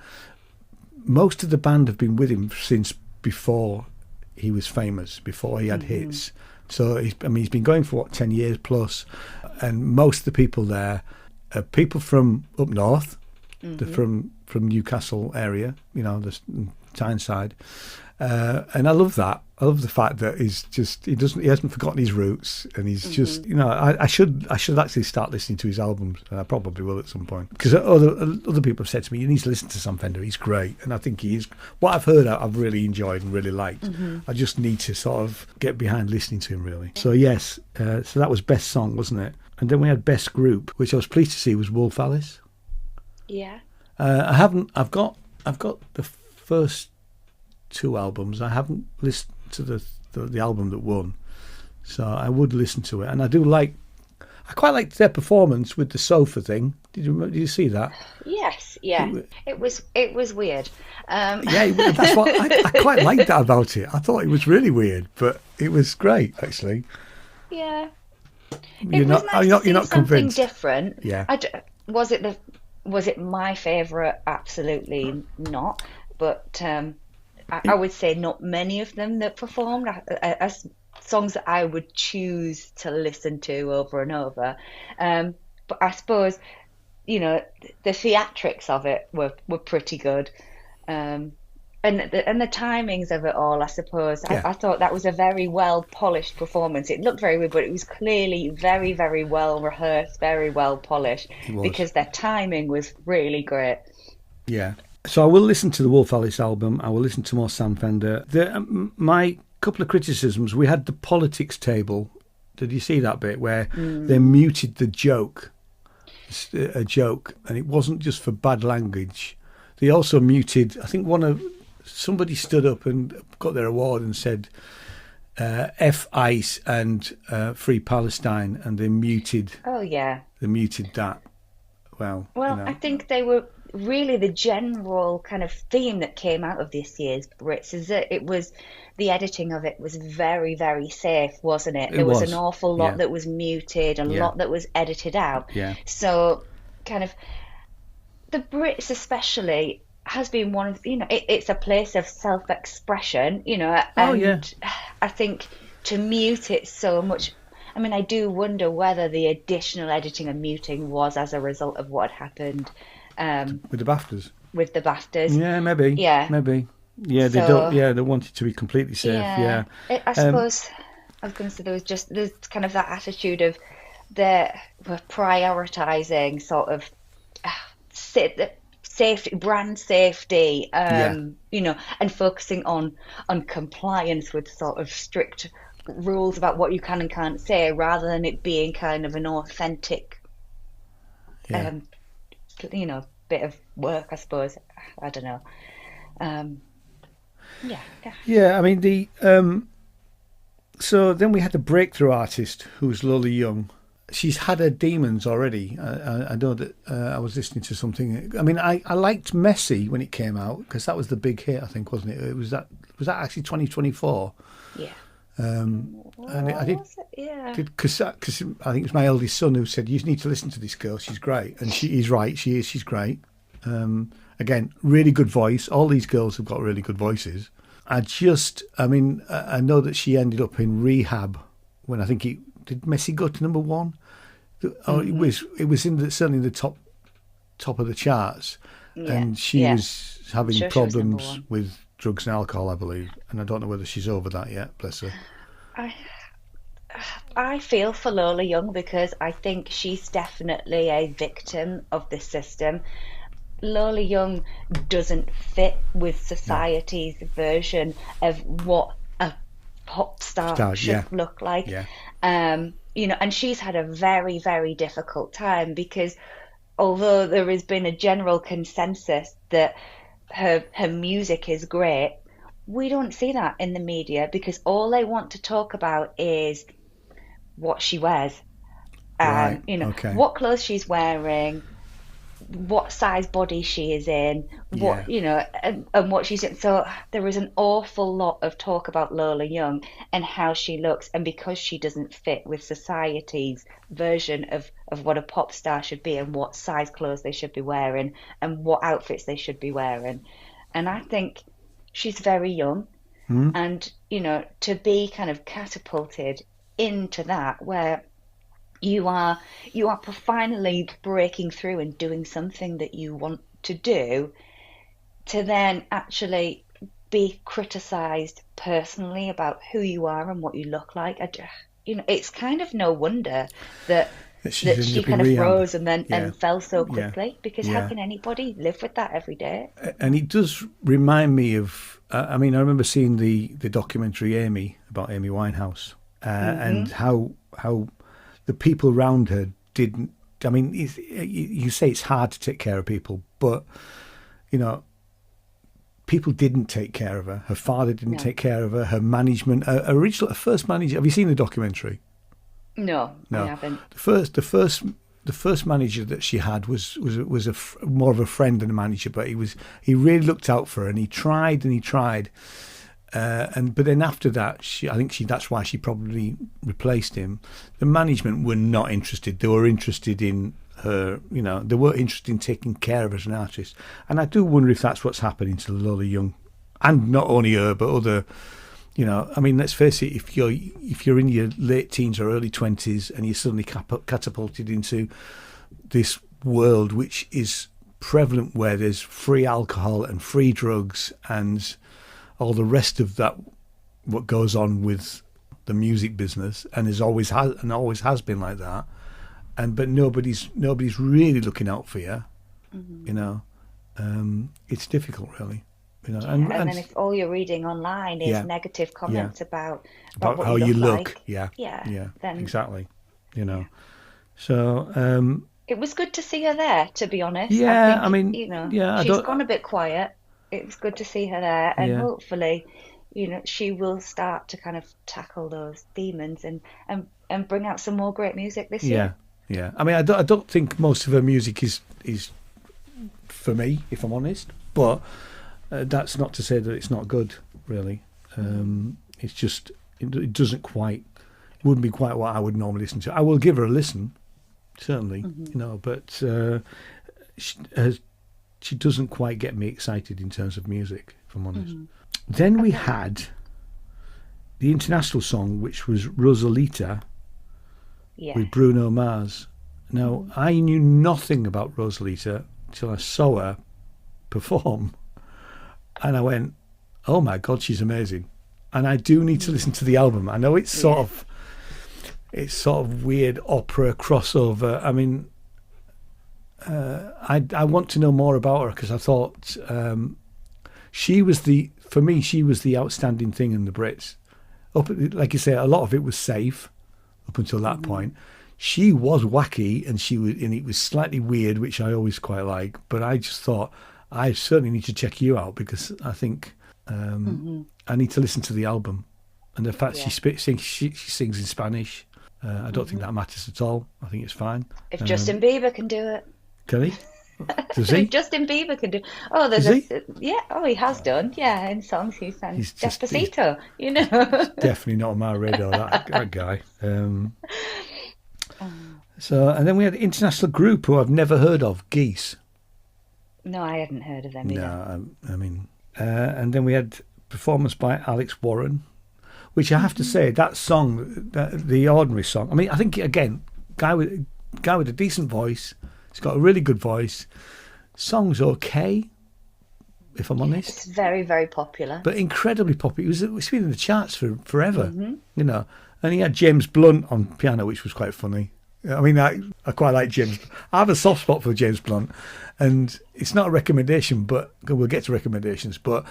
most of the band have been with him since before he was famous, before he had hits. So he's been going for 10 years plus, and most of the people there are people from up north. They're from Newcastle area, the Tyneside, and I love that. I love the fact that he hasn't forgotten his roots, and he's just I should actually start listening to his albums, and I probably will at some point, because other people have said to me, you need to listen to Sam Fender, he's great, and I think he is. What I've heard I've really enjoyed and really liked. I just need to sort of get behind listening to him really. So yes, so that was best song, wasn't it? And then we had best group, which I was pleased to see was Wolf Alice. Yeah. I've got the first two albums. I haven't listened to the album that won, so I would listen to it. And I quite liked their performance with the sofa thing. Did you see that? Yes, yeah. It was weird. Yeah, that's what I quite liked that about it. I thought it was really weird, but it was great actually. Yeah. You're not something convinced. Different. Yeah. Was it my favourite? Absolutely not. But I would say not many of them that performed are songs that I would choose to listen to over and over. But I suppose, the theatrics of it were pretty good. And the timings of it all, I suppose. Yeah. I thought that was a very well polished performance. It looked very weird, but it was clearly very, very well rehearsed, very well polished, because their timing was really great. Yeah. So I will listen to the Wolf Alice album. I will listen to more Sam Fender. My couple of criticisms. We had the politics table. Did you see that bit where they muted the joke? A joke, and it wasn't just for bad language. They also muted. I think somebody stood up and got their award and said F ICE and Free Palestine, and they muted. Oh yeah. They muted that. Well, I think they were really the general kind of theme that came out of this year's Brits is that the editing of it was very, very safe, wasn't it? There was an awful lot that was muted, a lot that was edited out. Yeah. So kind of the Brits especially has been one of, it's a place of self-expression, and I think to mute it so much, I do wonder whether the additional editing and muting was as a result of what had happened with the BAFTAs. With the BAFTAs. Yeah, maybe. Yeah. Maybe. Yeah, they don't. Yeah, they want it to be completely safe. Yeah. I suppose I was going to say there's kind of that attitude of we're prioritising sort of safety, brand safety, and focusing on compliance with sort of strict rules about what you can and can't say, rather than it being kind of an authentic, bit of work, I suppose. I don't know. So then we had the breakthrough artist, who's Lola Young. She's had her demons already. I know that I was listening to something. I liked Messy when it came out, because that was the big hit, I think, wasn't it? Was that actually 2024? Yeah. And I did, because I think it was my eldest son who said, you need to listen to this girl, she's great. And she's right, she's great. Again, really good voice. All these girls have got really good voices. I know that she ended up in rehab when did Messi go to number one? Oh, it was certainly in the top of the charts, and she was having problems with drugs and alcohol, I believe, and I don't know whether she's over that yet. Bless her. I feel for Lola Young, because I think she's definitely a victim of this system. Lola Young doesn't fit with society's version of what a pop star should look like. Yeah. You know, and she's had a very, very difficult time because although there has been a general consensus that her music is great, we don't see that in the media because all they want to talk about is what she wears. Right. You know, Okay. what clothes she's wearing, what size body she is in, what you know, and what she's in. So there is an awful lot of talk about Lola Young and how she looks, and because she doesn't fit with society's version of what a pop star should be and what size clothes they should be wearing and what outfits they should be wearing. And I think she's very young, and you know, to be kind of catapulted into that where you are finally breaking through and doing something that you want to do, to then actually be criticised personally about who you are and what you look like. You know, it's kind of no wonder that she kind of rose and then and fell so quickly because how can anybody live with that every day? And it does remind me of, I mean, I remember seeing the documentary Amy about Amy Winehouse and how the people around her didn't. I mean, you say it's hard to take care of people, but you know, people didn't take care of her. Her father didn't take care of her. Her management, her first manager. Have you seen the documentary? No, I haven't. The first manager that she had was more of a friend than a manager, but he really looked out for her, and he tried. But then after that, that's why she probably replaced him. The management were not interested. They were interested in her, you know, they were interested in taking care of her as an artist. And I do wonder if that's what's happening to Lola Young, and not only her, but other, you know, I mean, let's face it, if you're in your late teens or early 20s and you're suddenly catapulted into this world which is prevalent, where there's free alcohol and free drugs and all the rest of that, what goes on with the music business, and always has been like that, but nobody's really looking out for you. You know, it's difficult, really. You know, and then if all you're reading online is negative comments about what how you look, like, then exactly, you know. So it was good to see her there, to be honest. Yeah, I mean, you know, she's gone a bit quiet. It was good to see her there, and hopefully, you know, she will start to kind of tackle those demons and bring out some more great music this year. Yeah. I mean, I don't think most of her music is for me, if I'm honest, but that's not to say that it's not good, really. It's just it wouldn't be quite what I would normally listen to. I will give her a listen, certainly, you know, but she doesn't quite get me excited in terms of music, if I'm honest. Then we had the international song, which was Rosalita with Bruno Mars. Now, I knew nothing about Rosalita until I saw her perform. And I went, oh my God, she's amazing. And I do need to listen to the album. I know it's sort of weird opera crossover. I mean, I want to know more about her, because I thought she was the outstanding thing in the Brits. Like you say, a lot of it was safe up until that point. She was wacky, and it was slightly weird, which I always quite like. But I just thought, I certainly need to check you out, because I think I need to listen to the album. And the fact she sings in Spanish, I don't think that matters at all. I think it's fine. If Justin Bieber can do it. Can he? Does he? Justin Bieber can do. Oh, he has done. Yeah, in songs he sang Despacito. You know, definitely not on my radar. That guy. So, and then we had an international group who I've never heard of, Geese. No, I hadn't heard of them either. No, I mean, and then we had performance by Alex Warren, which I have to say, that song, the Ordinary song. I mean, I think again, guy with a decent voice. He's got a really good voice. Song's okay, if I'm honest. It's very, very popular. But incredibly popular. It's been in the charts for forever, you know. And he had James Blunt on piano, which was quite funny. I mean, I quite like James. I have a soft spot for James Blunt. And it's not a recommendation, but we'll get to recommendations. But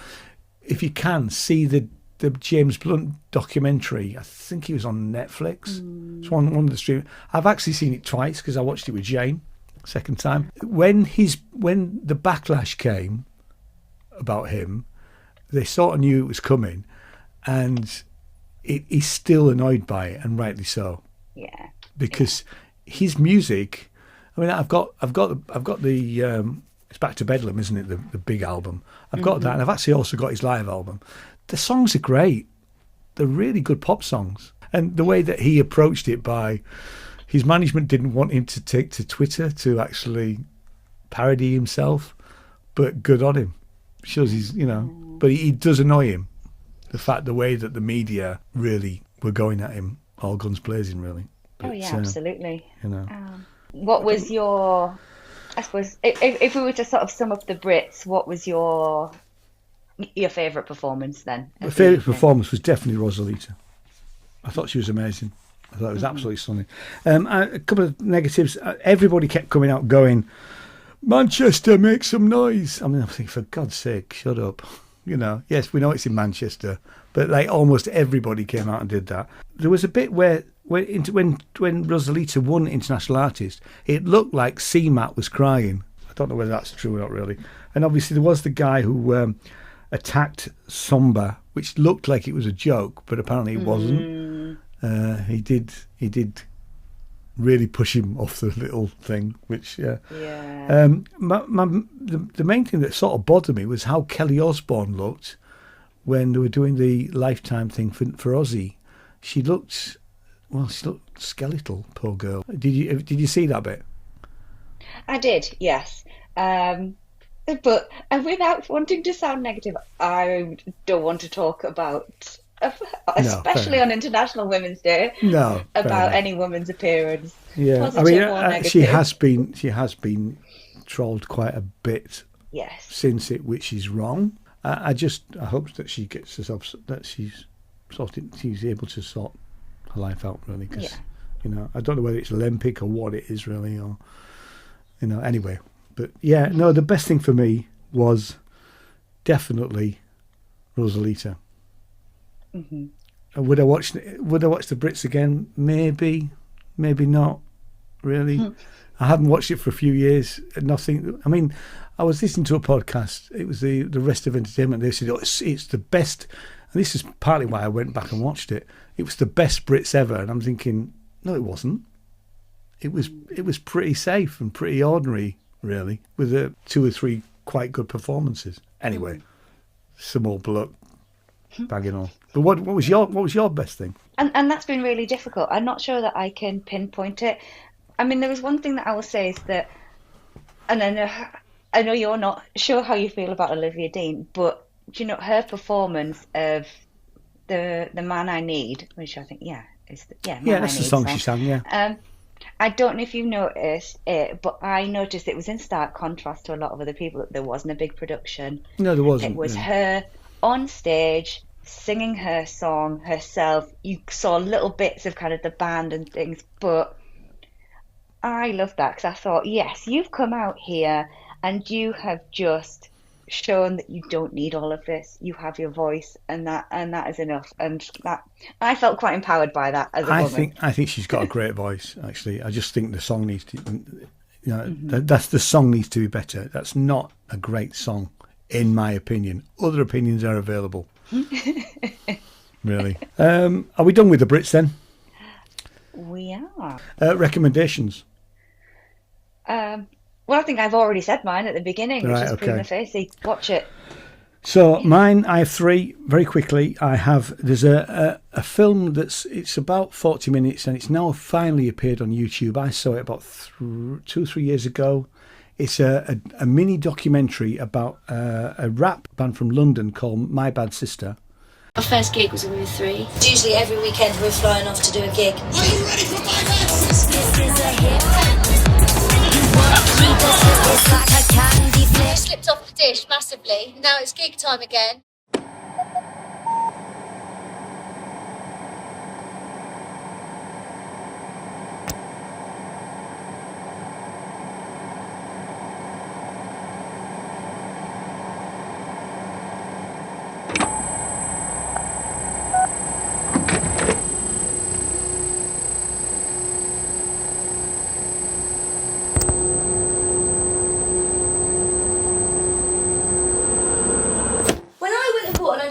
if you can, see the the James Blunt documentary. I think he was on Netflix. It's one of the stream. I've actually seen it twice because I watched it with Jane, second time. When the backlash came about him, they sort of knew it was coming, and he's still annoyed by it, and rightly so. Yeah. Because his music, I mean, I've got the it's Back to Bedlam, isn't it? The big album. I've got that, and I've actually also got his live album. The songs are great. They're really good pop songs. And the way that he approached it, by his management didn't want him to take to Twitter to actually parody himself, but good on him. Shows he's, but he does annoy him. The way that the media really were going at him, all guns blazing, really. But, absolutely. What was your, I suppose, if we were to sort of sum up the Brits, what was your favourite performance then? My favourite performance was definitely Rosalita. I thought she was amazing. I thought it was absolutely stunning. A couple of negatives. Everybody kept coming out going, Manchester, make some noise. I mean, I'm thinking, for God's sake, shut up. Yes, we know it's in Manchester, but like almost everybody came out and did that. There was a bit where when Rosalita won International Artist, it looked like CMAT was crying. I don't know whether that's true or not, really. And obviously there was the guy who attacked Samba, which looked like it was a joke, but apparently it wasn't. He did really push him off the little thing, which the main thing that sort of bothered me was how Kelly Osbourne looked when they were doing the Lifetime thing for Ozzy. She looked skeletal, poor girl. Did you see that bit? I did, yes. But without wanting to sound negative, I don't want to talk about, especially on International Women's Day, about any woman's appearance. Yeah, I mean, she has been trolled quite a bit. Yes. Since it, which is wrong. I hope that she gets herself, that she's able to sort her life out, really. Because I don't know whether it's Olympic or what it is, really, or anyway. But the best thing for me was definitely Rosalita. Mm-hmm. And would I watch the Brits again? Maybe not. Really, I haven't watched it for a few years. Nothing. I mean, I was listening to a podcast. It was the Rest of Entertainment. They said it's the best, and this is partly why I went back and watched it. It was the best Brits ever, and I'm thinking, no, it wasn't. It was pretty safe and pretty ordinary, really, with 2 or 3 quite good performances. Anyway, some old bloke bagging on. But what was your best thing? And that's been really difficult. I'm not sure that I can pinpoint it. I mean, there was one thing that I will say is that, and I know you're not sure how you feel about Olivia Dean, but her performance of the Man I Need, which I think that's the song she sang. Yeah. I don't know if you've noticed it, but I noticed it was in stark contrast to a lot of other people. There wasn't a big production. No, there wasn't. It was her on stage singing her song herself. You saw little bits of kind of the band and things, but I loved that because I thought, yes, you've come out here and you have just shown that you don't need all of this. You have your voice, and that is enough. And that I felt quite empowered by that as a woman. I think she's got a great voice. Actually, I just think the song needs to, that's the song needs to be better. That's not a great song, in my opinion. Other opinions are available. Really. Are we done with the Brits then? We are. Recommendations. Well, I think I've already said mine at the beginning, which is Prima Facie. Watch it. So mine, I have 3 very quickly. There's a film it's about 40 minutes and it's now finally appeared on YouTube. I saw it about 2 or 3 years ago. It's a mini documentary about a rap band from London called My Bad Sister. Our first gig was when we were 3. Usually every weekend we're flying off to do a gig. Are you ready for My Bad Sister? This is a hit. I slipped off the dish massively. Now it's gig time again.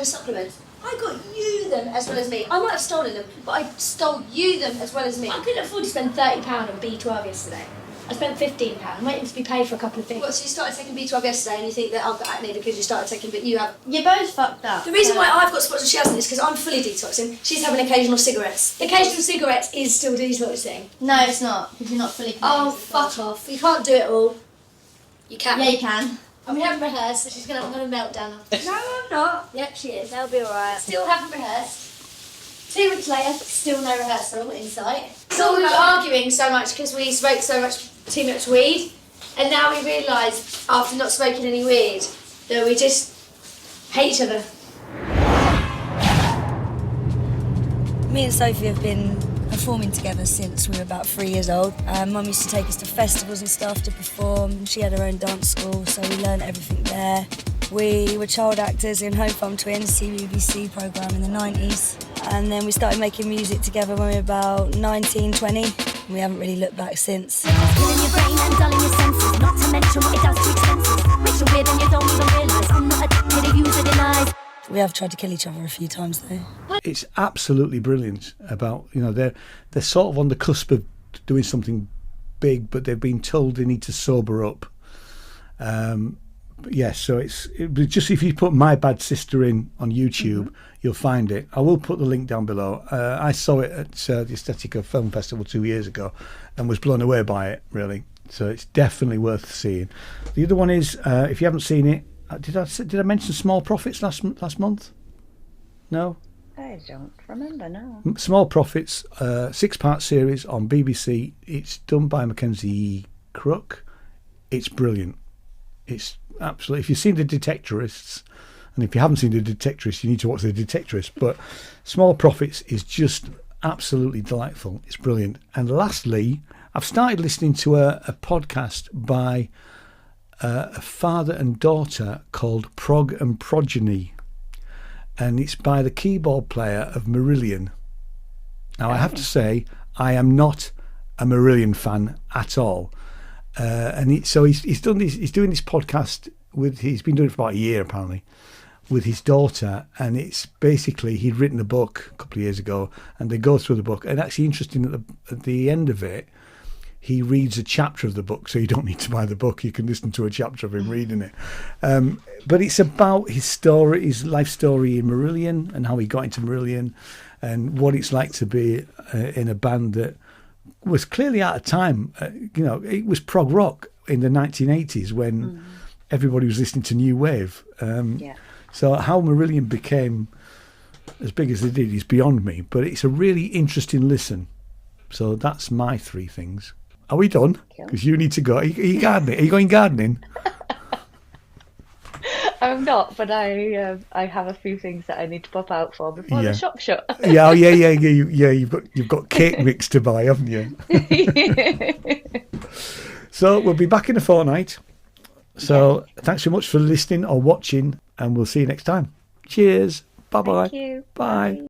supplements. I got you them as well as me. I might have stolen them, but I stole you them as well as me. I couldn't afford to spend £30 on B12 yesterday. I spent £15. I'm waiting to be paid for a couple of things. What, so you started taking B12 yesterday and you think that I've got acne because you started taking, but you have... You're both fucked up. The reason why I've got spots and she hasn't is because I'm fully detoxing. She's having occasional cigarettes. Occasional cigarettes is still detoxing. No, it's not, because you're not fully committed. Oh, fuck off. You can't do it all. You can. Yeah, you can. We haven't rehearsed, so she's going to have a meltdown. No, I'm not. Yep, she is. They'll be alright. Still haven't rehearsed. 2 weeks later, still no rehearsal in sight. So we were arguing so much because we smoked too much weed, and now we realise, after not smoking any weed, that we just hate each other. Me and Sophie have been performing together since we were about 3 years old. Mum used to take us to festivals and stuff to perform. She had her own dance school, so we learned everything there. We were child actors in Home Farm Twins, BBC programme in the 90s. And then we started making music together when we were about 19, 20. We haven't really looked back since. Killing your brain and dulling your senses, not to mention what it does to expenses. Makes you weird and you don't even realise I'm not addicted to use it in lies. We have tried to kill each other a few times though. It's absolutely brilliant about, they're sort of on the cusp of doing something big, but they've been told they need to sober up. Yes, so it just, if you put My Bad Sister in on YouTube, you'll find it. I will put the link down below. I saw it at the Estetica Film Festival 2 years ago and was blown away by it, really. So it's definitely worth seeing. The other one is, if you haven't seen it, did I mention Small Profits last month? No? I don't remember, no. Small Profits, 6-part series on BBC. It's done by Mackenzie Crook. It's brilliant. It's absolutely, if you've seen The Detectorists, and if you haven't seen The Detectorists, you need to watch The Detectorists, but Small Profits is just absolutely delightful. It's brilliant. And lastly, I've started listening to a podcast by a father and daughter called Prog and Progeny, and it's by the keyboard player of Marillion. Now, I have to say, I am not a Marillion fan at all. He's doing this podcast he's been doing it for about a year apparently, with his daughter, and it's basically, he'd written a book a couple of years ago, and they go through the book, and actually interesting at the end of it, he reads a chapter of the book, so you don't need to buy the book, you can listen to a chapter of him reading it. But it's about his story, his life story in Marillion, and how he got into Marillion, and what it's like to be in a band that was clearly out of time. It was prog rock in the 1980s when everybody was listening to new wave. So how Marillion became as big as they did is beyond me, but it's a really interesting listen. So that's my 3 things. Are we done? Because you need to go. Are you gardening? Are you going gardening? I'm not, but I have a few things that I need to pop out for before the shop shut. Yeah. You've got cake mix to buy, haven't you? So we'll be back in a fortnight. So thanks so much for listening or watching, and we'll see you next time. Cheers. Bye-bye. Thank you. Bye.